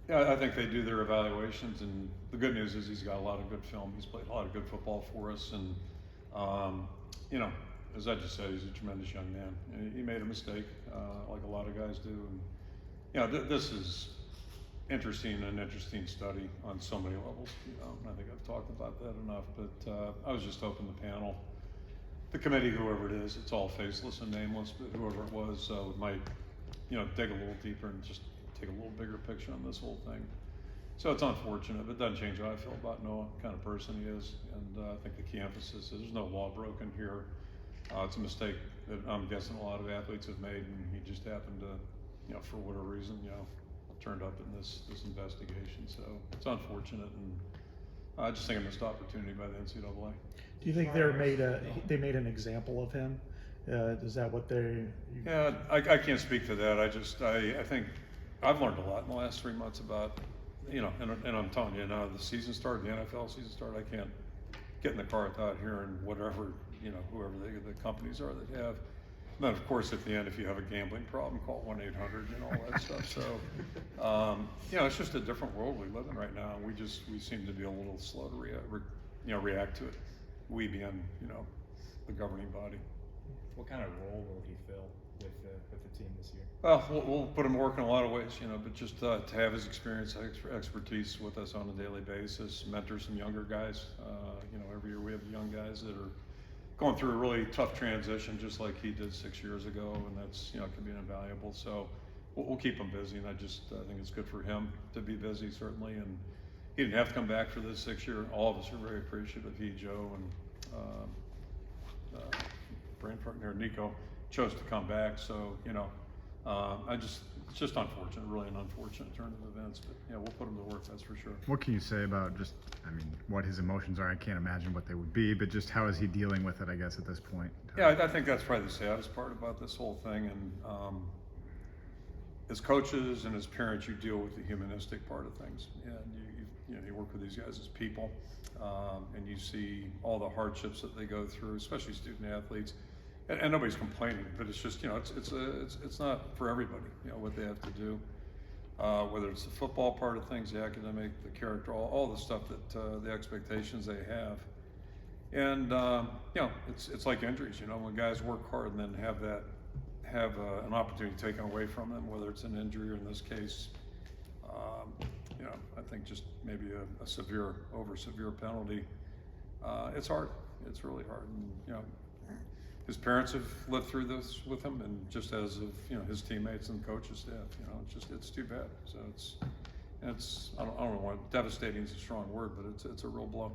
Yeah, I think they do their evaluations, and the good news is he's got a lot of good film. He's played a lot of good football for us, and you know, as I just said, he's a tremendous young man. And he made a mistake, like a lot of guys do, and you know, this is an interesting study on so many levels. You know, I think I've talked about that enough, but I was just hoping the panel, the committee, whoever it is, it's all faceless and nameless, but whoever it was might, you know, dig a little deeper and just take a little bigger picture on this whole thing. So it's unfortunate, but it doesn't change how I feel about Noah, the kind of person he is. And I think the key emphasis is there's no law broken here. It's a mistake that I'm guessing a lot of athletes have made, and he just happened to, you know, for whatever reason, you know, turned up in this investigation. So it's unfortunate, and I just think a missed opportunity by the NCAA. Do you think they made an example of him? Is that what they? Yeah, I can't speak to that. I think I've learned a lot in the last 3 months about, you know, and I'm telling you now, the season started, the NFL season started. I can't get in the car without hearing whatever, you know, whoever the companies are that have. And then of course at the end, if you have a gambling problem, call 1-800 and all that stuff. So, you know, it's just a different world we live in right now. And we seem to be a little slow to react to it. We being, you know, the governing body. What kind of role will he fill with the team this year? Well, we'll put him to work in a lot of ways, you know, but just to have his experience, expertise with us on a daily basis, mentor some younger guys. You know, every year we have young guys that are going through a really tough transition, just like he did 6 years ago, and that's, you know, can be invaluable. So we'll keep him busy, and I think it's good for him to be busy, certainly. And he didn't have to come back for this 6 year. All of us are very appreciative. He, Joe, and brain partner Nico chose to come back. So, you know, it's just unfortunate, really an unfortunate turn of events, but yeah, we'll put him to work, that's for sure. What can you say about just, I mean, what his emotions are? I can't imagine what they would be, but just how is he dealing with it, I guess, at this point? Yeah, I think that's probably the saddest part about this whole thing. And as coaches and as parents, you deal with the humanistic part of things. And you work with these guys as people, and you see all the hardships that they go through, especially student athletes. And nobody's complaining, but it's just, you know, it's not for everybody, you know, what they have to do. Whether it's the football part of things, the academic, the character, all the stuff that the expectations they have. And you know, it's like injuries, you know, when guys work hard and then have an opportunity taken away from them, whether it's an injury or in this case, you know, I think just maybe a severe penalty. It's hard. It's really hard. And, you know, his parents have lived through this with him, and just as of, you know, his teammates and coaching staff, you know, it's too bad. So it's I don't know, devastating is a strong word, but it's a real blow.